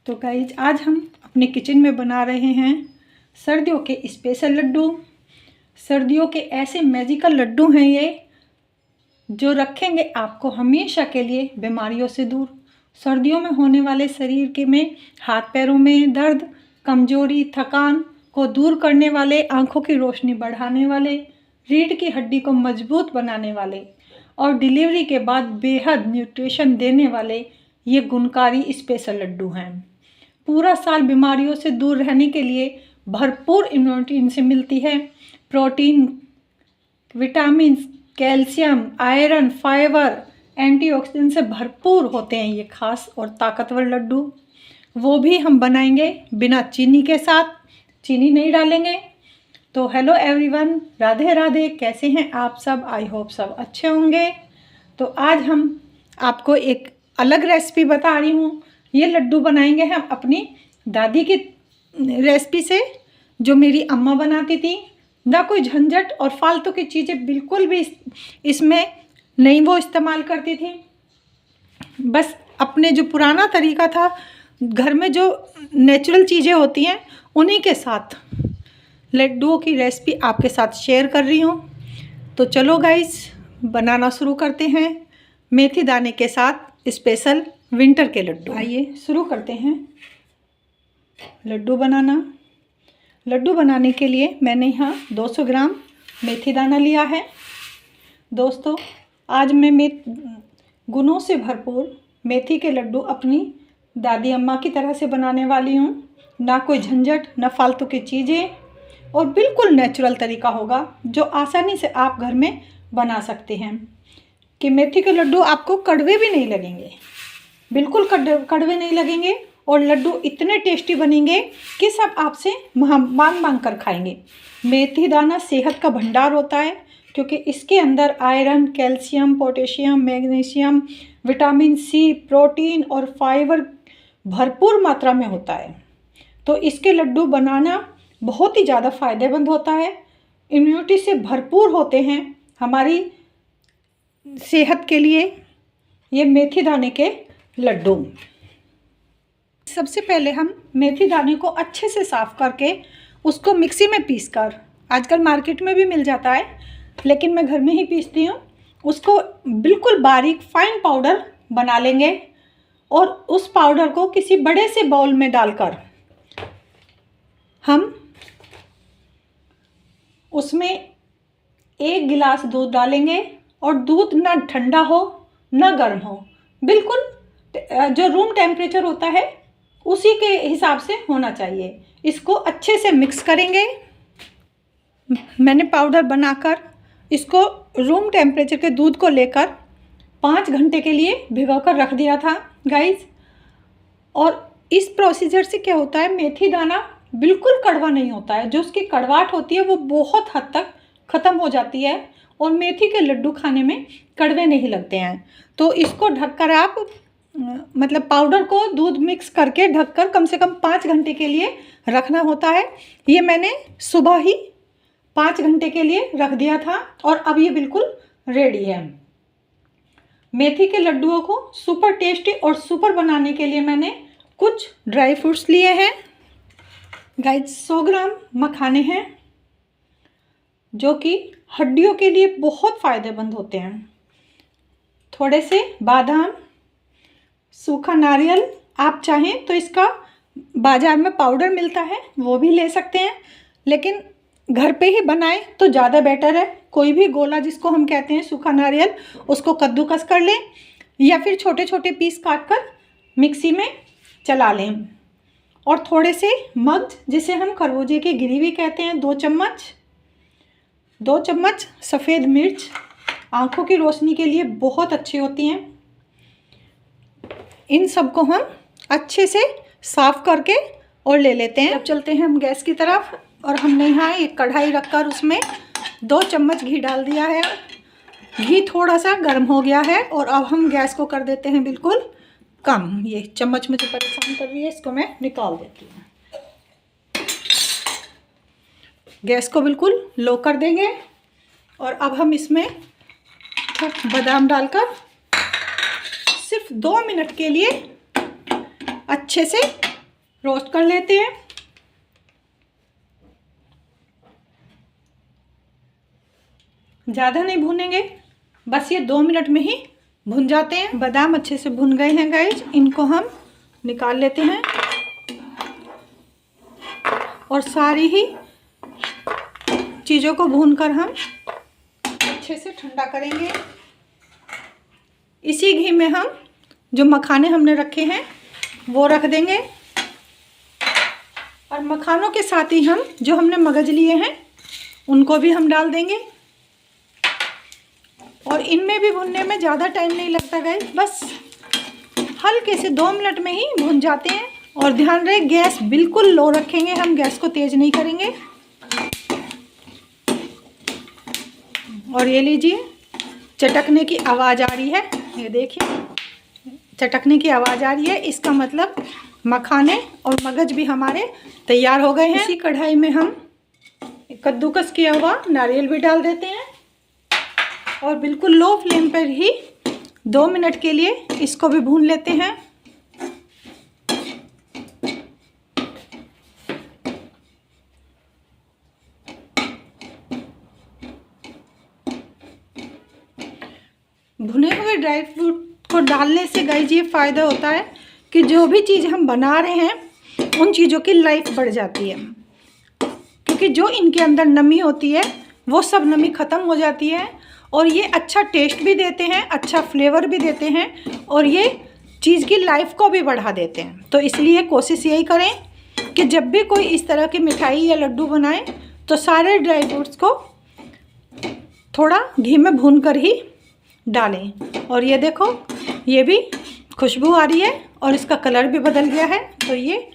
तो गाइज आज हम अपने किचन में बना रहे हैं सर्दियों के स्पेशल लड्डू। सर्दियों के ऐसे मैजिकल लड्डू हैं ये जो रखेंगे आपको हमेशा के लिए बीमारियों से दूर। सर्दियों में होने वाले शरीर के में हाथ पैरों में दर्द, कमजोरी, थकान को दूर करने वाले, आंखों की रोशनी बढ़ाने वाले, रीढ़ की हड्डी को मजबूत बनाने वाले और डिलीवरी के बाद बेहद न्यूट्रिशन देने वाले ये गुणकारी स्पेशल लड्डू हैं। पूरा साल बीमारियों से दूर रहने के लिए भरपूर इम्यूनिटी इनसे मिलती है। Protein, vitamin, calcium, iron, fibre, antioxidant से भरपूर होते हैं ये खास और ताकतवर लड्डू। वो भी हम बनाएंगे बिना चीनी के साथ, चीनी नहीं डालेंगे। तो हेलो एवरीवन, राधे राधे। कैसे हैं आप सब? आई होप सब अच्छे होंगे। तो आज हम आपको एक अलग रेसिपी बता रही हूँ। ये लड्डू बनाएंगे हम अपनी दादी की रेसिपी से, जो मेरी अम्मा बनाती थी। ना कोई झंझट और फालतू की चीज़ें बिल्कुल भी इसमें नहीं वो इस्तेमाल करती थी। बस अपने जो पुराना तरीका था, घर में जो नेचुरल चीज़ें होती हैं उन्हीं के साथ लड्डुओं की रेसिपी आपके साथ शेयर कर रही हूँ। तो चलो गाइस, बनाना शुरू करते हैं मेथी दाने के साथ स्पेशल विंटर के लड्डू। आइए शुरू करते हैं लड्डू बनाना। लड्डू बनाने के लिए मैंने यहाँ 200 ग्राम मेथी दाना लिया है। दोस्तों, आज मैं गुणों से भरपूर मेथी के लड्डू अपनी दादी अम्मा की तरह से बनाने वाली हूँ। ना कोई झंझट, ना फालतू की चीज़ें, और बिल्कुल नेचुरल तरीका होगा जो आसानी से आप घर में बना सकते हैं। कि मेथी के लड्डू आपको कड़वे भी नहीं लगेंगे, बिल्कुल कड़वे नहीं लगेंगे, और लड्डू इतने टेस्टी बनेंगे कि सब आपसे मांग मांग कर खाएंगे। मेथी दाना सेहत का भंडार होता है क्योंकि इसके अंदर iron, calcium, potassium, magnesium, vitamin C, protein और फाइबर भरपूर मात्रा में होता है। तो इसके लड्डू बनाना बहुत ही ज़्यादा फ़ायदेमंद होता है। इम्यूनिटी से भरपूर होते हैं हमारी सेहत के लिए ये मेथी दाने के लड्डू। सबसे पहले हम मेथी दाने को अच्छे से साफ़ करके उसको मिक्सी में पीसकर, आजकल मार्केट में भी मिल जाता है लेकिन मैं घर में ही पीसती हूँ, उसको बिल्कुल बारीक फाइन पाउडर बना लेंगे। और उस पाउडर को किसी बड़े से बाउल में डालकर हम उसमें 1 गिलास दूध डालेंगे। और दूध ना ठंडा हो ना गर्म हो, बिल्कुल जो रूम टेम्परेचर होता है उसी के हिसाब से होना चाहिए। इसको अच्छे से मिक्स करेंगे। मैंने पाउडर बनाकर इसको रूम टेम्परेचर के दूध को लेकर 5 घंटे के लिए भिगोकर रख दिया था गाइस। और इस प्रोसीजर से क्या होता है, मेथी दाना बिल्कुल कड़वा नहीं होता है। जो उसकी कड़वाहट होती है वो बहुत हद तक ख़त्म हो जाती है और मेथी के लड्डू खाने में कड़वे नहीं लगते हैं। तो इसको ढककर आप मतलब पाउडर को दूध मिक्स करके ढककर कम से कम 5 घंटे के लिए रखना होता है। ये मैंने सुबह ही 5 घंटे के लिए रख दिया था और अब ये बिल्कुल रेडी है। मेथी के लड्डुओं को सुपर टेस्टी और सुपर बनाने के लिए मैंने कुछ ड्राई फ्रूट्स लिए हैं गाइस। 100 ग्राम मखाने हैं जो कि हड्डियों के लिए बहुत फ़ायदेमंद होते हैं। थोड़े से बादाम, सूखा नारियल, आप चाहें तो इसका बाज़ार में पाउडर मिलता है वो भी ले सकते हैं, लेकिन घर पे ही बनाएं तो ज़्यादा बेटर है। कोई भी गोला जिसको हम कहते हैं सूखा नारियल, उसको कद्दूकस कर लें या फिर छोटे छोटे पीस काट कर मिक्सी में चला लें। और थोड़े से मग्ज, जिसे हम खरबूजे की गिरी भी कहते हैं, 2 चम्मच सफ़ेद मिर्च आँखों की रोशनी के लिए बहुत अच्छी होती हैं। इन सबको हम अच्छे से साफ़ करके और ले लेते हैं। अब चलते हैं हम गैस की तरफ और हमने यहाँ एक कढ़ाई रखकर उसमें 2 चम्मच घी डाल दिया है। घी थोड़ा सा गर्म हो गया है और अब हम गैस को कर देते हैं बिल्कुल कम। ये चम्मच मुझे परेशान कर रही है, इसको मैं निकाल देती हूँ। गैस को बिल्कुल लो कर देंगे और अब हम इसमें बादाम डालकर सिर्फ 2 मिनट के लिए अच्छे से रोस्ट कर लेते हैं। ज़्यादा नहीं भूनेंगे, बस ये 2 मिनट में ही भुन जाते हैं। बादाम अच्छे से भुन गए हैं गाइज, इनको हम निकाल लेते हैं और सारी ही चीज़ों को भूनकर हम अच्छे से ठंडा करेंगे। इसी घी में हम जो मखाने हमने रखे हैं वो रख देंगे और मखानों के साथ ही हम जो हमने मगज लिए हैं उनको भी हम डाल देंगे। और इनमें भी भुनने में ज़्यादा टाइम नहीं लगता गाइस, बस हल्के से 2 मिनट में ही भुन जाते हैं। और ध्यान रहे गैस बिल्कुल लो रखेंगे, हम गैस को तेज़ नहीं करेंगे। और ये लीजिए चटकने की आवाज़ आ रही है, ये देखिए चटकने की आवाज़ आ रही है, इसका मतलब मखाने और मगज भी हमारे तैयार हो गए हैं। इसी कढ़ाई में हम कद्दूकस किया हुआ नारियल भी डाल देते हैं और बिल्कुल लो फ्लेम पर ही 2 मिनट के लिए इसको भी भून लेते हैं। भुने हुए ड्राई फ्रूट को डालने से गाइस ये फ़ायदा होता है कि जो भी चीज़ हम बना रहे हैं उन चीज़ों की लाइफ बढ़ जाती है, क्योंकि जो इनके अंदर नमी होती है वो सब नमी ख़त्म हो जाती है और ये अच्छा टेस्ट भी देते हैं, अच्छा फ्लेवर भी देते हैं और ये चीज़ की लाइफ को भी बढ़ा देते हैं। तो इसलिए कोशिश यही करें कि जब भी कोई इस तरह की मिठाई या लड्डू बनाएं तो सारे ड्राई फ्रूट्स को थोड़ा घी में भून कर ही डालें। और ये देखो ये भी खुशबू आ रही है और इसका कलर भी बदल गया है, तो ये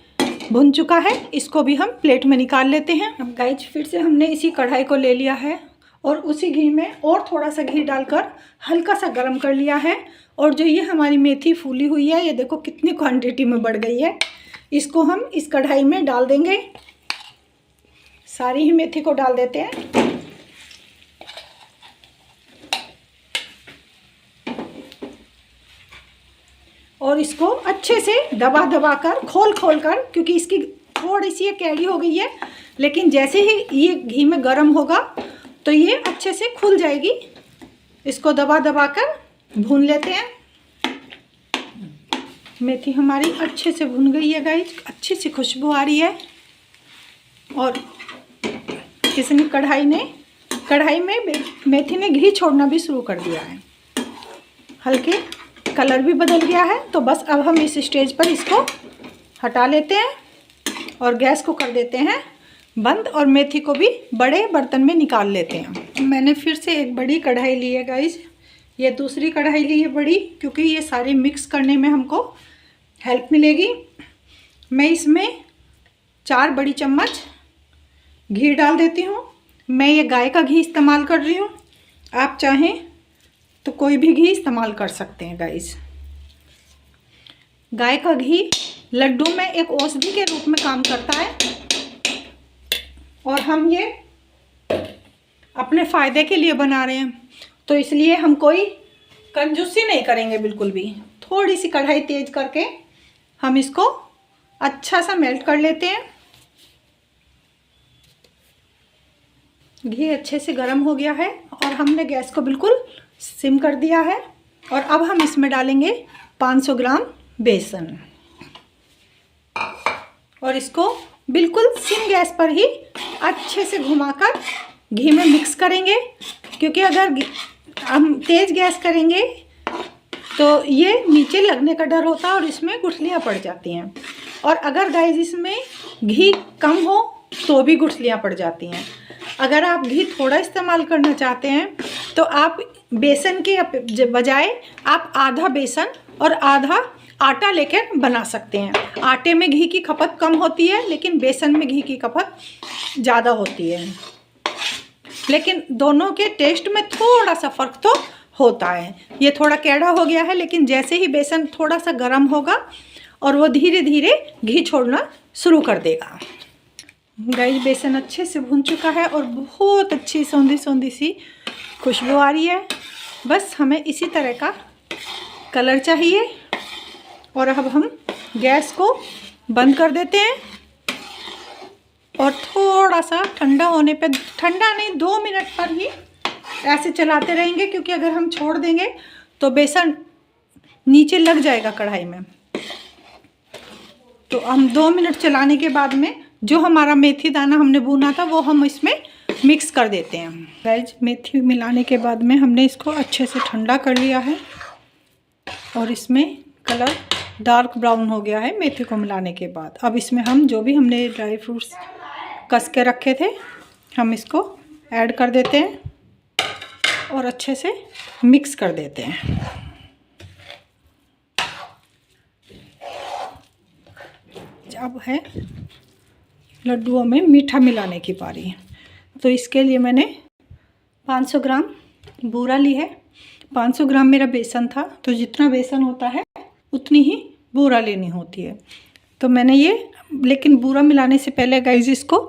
भुन चुका है। इसको भी हम प्लेट में निकाल लेते हैं। अब गाइस फिर से हमने इसी कढ़ाई को ले लिया है और उसी घी में और थोड़ा सा घी डालकर हल्का सा गरम कर लिया है। और जो ये हमारी मेथी फूली हुई है, ये देखो कितनी क्वांटिटी में बढ़ गई है, इसको हम इस कढ़ाई में डाल देंगे। सारी ही मेथी को डाल देते हैं और इसको अच्छे से दबा दबा कर खोल कर, क्योंकि इसकी थोड़ी सी ये कैड़ी हो गई है, लेकिन जैसे ही ये घी में गर्म होगा तो ये अच्छे से खुल जाएगी। इसको दबा दबा कर भून लेते हैं। मेथी हमारी अच्छे से भुन गई है गाइस, अच्छी सी खुशबू आ रही है। और इसने कढ़ाई में मेथी ने घी छोड़ना भी शुरू कर दिया है, हल्के कलर भी बदल गया है। तो बस अब हम इस स्टेज पर इसको हटा लेते हैं और गैस को कर देते हैं बंद और मेथी को भी बड़े बर्तन में निकाल लेते हैं। मैंने फिर से एक बड़ी कढ़ाई ली है गाइस, ये दूसरी कढ़ाई ली है बड़ी, क्योंकि ये सारी मिक्स करने में हमको हेल्प मिलेगी। मैं इसमें 4 बड़ी चम्मच घी डाल देती हूँ। मैं ये गाय का घी इस्तेमाल कर रही हूँ, आप चाहें तो कोई भी घी इस्तेमाल कर सकते हैं गाइस। गाय का घी लड्डू में एक औषधि के रूप में काम करता है और हम ये अपने फ़ायदे के लिए बना रहे हैं, तो इसलिए हम कोई कंजूसी नहीं करेंगे बिल्कुल भी। थोड़ी सी कढ़ाई तेज करके हम इसको अच्छा सा मेल्ट कर लेते हैं। घी अच्छे से गर्म हो गया है और हमने गैस को बिल्कुल सिम कर दिया है। और अब हम इसमें डालेंगे 500 ग्राम बेसन और इसको बिल्कुल सिम गैस पर ही अच्छे से घुमाकर घी में मिक्स करेंगे, क्योंकि अगर हम तेज़ गैस करेंगे तो ये नीचे लगने का डर होता है और इसमें गुठलियाँ पड़ जाती हैं। और अगर गाइस इसमें घी कम हो तो भी गुठलियाँ पड़ जाती हैं। अगर आप घी थोड़ा इस्तेमाल करना चाहते हैं तो आप बेसन के बजाय आप आधा बेसन और आधा आटा लेकर बना सकते हैं। आटे में घी की खपत कम होती है, लेकिन बेसन में घी की खपत ज़्यादा होती है। लेकिन दोनों के टेस्ट में थोड़ा सा फ़र्क तो होता है। ये थोड़ा कैड़ा हो गया है, लेकिन जैसे ही बेसन थोड़ा सा गर्म होगा और वो धीरे धीरे घी छोड़ना शुरू कर देगा। गाइस बेसन अच्छे से भून चुका है और बहुत अच्छी सौंधी सौंधी सी खुशबू आ रही है। बस हमें इसी तरह का कलर चाहिए। और अब हम गैस को बंद कर देते हैं और थोड़ा सा ठंडा होने पे, ठंडा नहीं 2 मिनट पर ही ऐसे चलाते रहेंगे, क्योंकि अगर हम छोड़ देंगे तो बेसन नीचे लग जाएगा कढ़ाई में। तो हम 2 मिनट चलाने के बाद में जो हमारा मेथी दाना हमने भुना था वो हम इसमें मिक्स कर देते हैं। गाइस, मेथी मिलाने के बाद में हमने इसको अच्छे से ठंडा कर लिया है और इसमें कलर डार्क ब्राउन हो गया है मेथी को मिलाने के बाद। अब इसमें हम जो भी हमने ड्राई फ्रूट्स कस के रखे थे हम इसको ऐड कर देते हैं और अच्छे से मिक्स कर देते हैं। अब है लड्डुओं में मीठा मिलाने की बारी। तो इसके लिए मैंने 500 ग्राम बूरा ली है। 500 ग्राम मेरा बेसन था, तो जितना बेसन होता है उतनी ही बूरा लेनी होती है। तो मैंने ये, लेकिन बूरा मिलाने से पहले गाइस इसको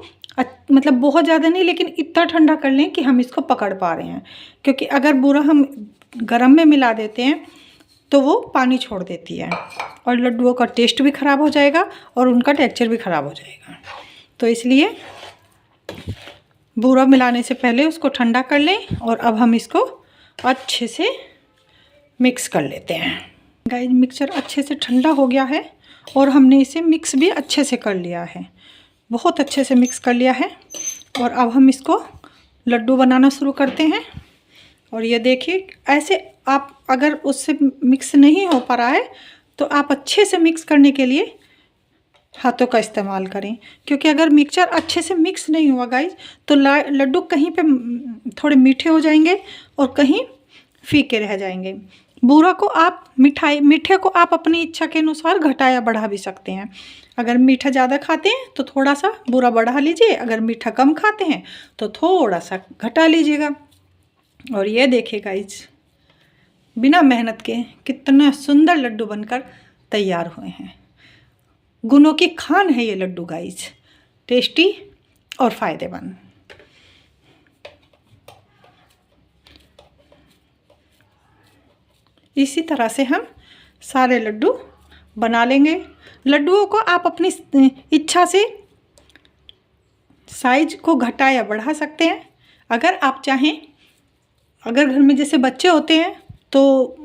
मतलब बहुत ज़्यादा नहीं, लेकिन इतना ठंडा कर लें कि हम इसको पकड़ पा रहे हैं, क्योंकि अगर बूरा हम गरम में मिला देते हैं तो वो पानी छोड़ देती है और लड्डुओं का टेस्ट भी ख़राब हो जाएगा और उनका टेक्सचर भी ख़राब हो जाएगा। तो इसलिए बूरा मिलाने से पहले उसको ठंडा कर लें और अब हम इसको अच्छे से मिक्स कर लेते हैं। गाइस, मिक्सचर अच्छे से ठंडा हो गया है और हमने इसे मिक्स भी अच्छे से कर लिया है, बहुत अच्छे से मिक्स कर लिया है। और अब हम इसको लड्डू बनाना शुरू करते हैं। और ये देखिए, ऐसे आप अगर उससे मिक्स नहीं हो पा रहा है तो आप अच्छे से मिक्स करने के लिए हाथों का इस्तेमाल करें, क्योंकि अगर मिक्सचर अच्छे से मिक्स नहीं हुआ गाइस तो लड्डू कहीं पे थोड़े मीठे हो जाएंगे और कहीं फीके रह जाएंगे। बूरा को आप मीठे को आप अपनी इच्छा के अनुसार घटा या बढ़ा भी सकते हैं। अगर मीठा ज़्यादा खाते हैं तो थोड़ा सा बूरा बढ़ा लीजिए, अगर मीठा कम खाते हैं तो थोड़ा सा घटा लीजिएगा। और ये देखिए गाइस, बिना मेहनत के कितना सुंदर लड्डू बनकर तैयार हुए हैं। गुणों की खान है ये लड्डू गाइस, टेस्टी और फ़ायदेमंद। इसी तरह से हम सारे लड्डू बना लेंगे। लड्डुओं को आप अपनी इच्छा से साइज को घटा या बढ़ा सकते हैं। अगर आप चाहें, अगर घर में जैसे बच्चे होते हैं तो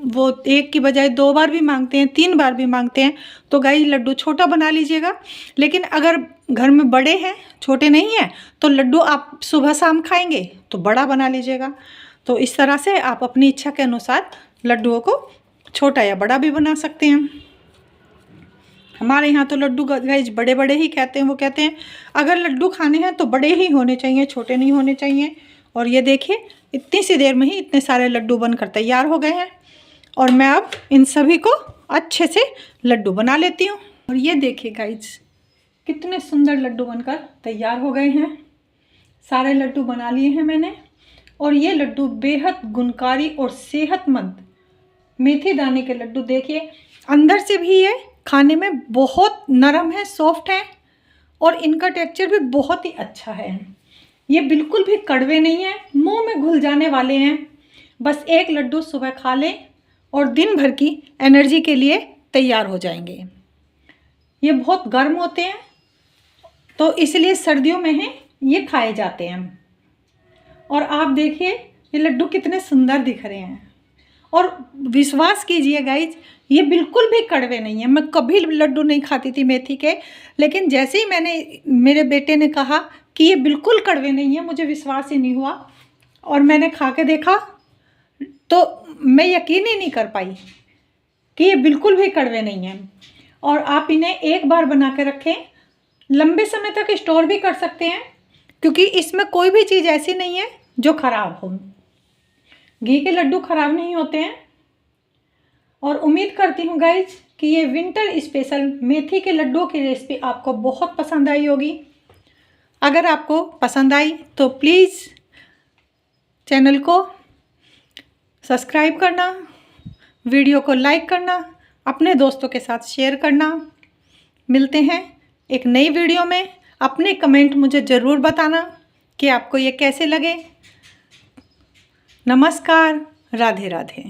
वो 1 की बजाय 2 बार भी मांगते हैं, 3 बार भी मांगते हैं, तो गाइस लड्डू छोटा बना लीजिएगा। लेकिन अगर घर में बड़े हैं, छोटे नहीं हैं, तो लड्डू आप सुबह शाम खाएंगे तो बड़ा बना लीजिएगा। तो इस तरह से आप अपनी इच्छा के अनुसार लड्डुओं को छोटा या बड़ा भी बना सकते हैं। हमारे यहाँ तो लड्डू गाइस बड़े बड़े ही कहते हैं। वो कहते हैं अगर लड्डू खाने हैं तो बड़े ही होने चाहिए, छोटे नहीं होने चाहिए। और ये देखिए, इतनी सी देर में ही इतने सारे लड्डू बनकर तैयार हो गए हैं। और मैं अब इन सभी को अच्छे से लड्डू बना लेती हूँ। और ये देखिए गाइस, कितने सुंदर लड्डू बनकर तैयार हो गए हैं। सारे लड्डू बना लिए हैं मैंने। और ये लड्डू बेहद गुणकारी और सेहतमंद मेथी दाने के लड्डू, देखिए अंदर से भी ये खाने में बहुत नरम है, सॉफ्ट है और इनका टेक्सचर भी बहुत ही अच्छा है। ये बिल्कुल भी कड़वे नहीं हैं, मुंह में घुल जाने वाले हैं। बस एक लड्डू सुबह खा लें और दिन भर की एनर्जी के लिए तैयार हो जाएंगे। ये बहुत गर्म होते हैं तो इसलिए सर्दियों में ही ये खाए जाते हैं। और आप देखिए ये लड्डू कितने सुंदर दिख रहे हैं। और विश्वास कीजिए गाइज, ये बिल्कुल भी कड़वे नहीं है। मैं कभी लड्डू नहीं खाती थी मेथी के, लेकिन जैसे ही मेरे बेटे ने कहा कि ये बिल्कुल कड़वे नहीं है, मुझे विश्वास ही नहीं हुआ। और मैंने खा के देखा तो मैं यकीन ही नहीं कर पाई कि ये बिल्कुल भी कड़वे नहीं हैं। और आप इन्हें एक बार बना के रखें, लंबे समय तक स्टोर भी कर सकते हैं, क्योंकि इसमें कोई भी चीज़ ऐसी नहीं है जो ख़राब हो। घी के लड्डू ख़राब नहीं होते हैं। और उम्मीद करती हूँ गाइज कि ये विंटर स्पेशल मेथी के लड्डुओं की रेसिपी आपको बहुत पसंद आई होगी। अगर आपको पसंद आई तो प्लीज़ चैनल को सब्सक्राइब करना, वीडियो को लाइक करना, अपने दोस्तों के साथ शेयर करना। मिलते हैं एक नई वीडियो में। अपने कमेंट मुझे ज़रूर बताना कि आपको ये कैसे लगे। नमस्कार, राधे राधे।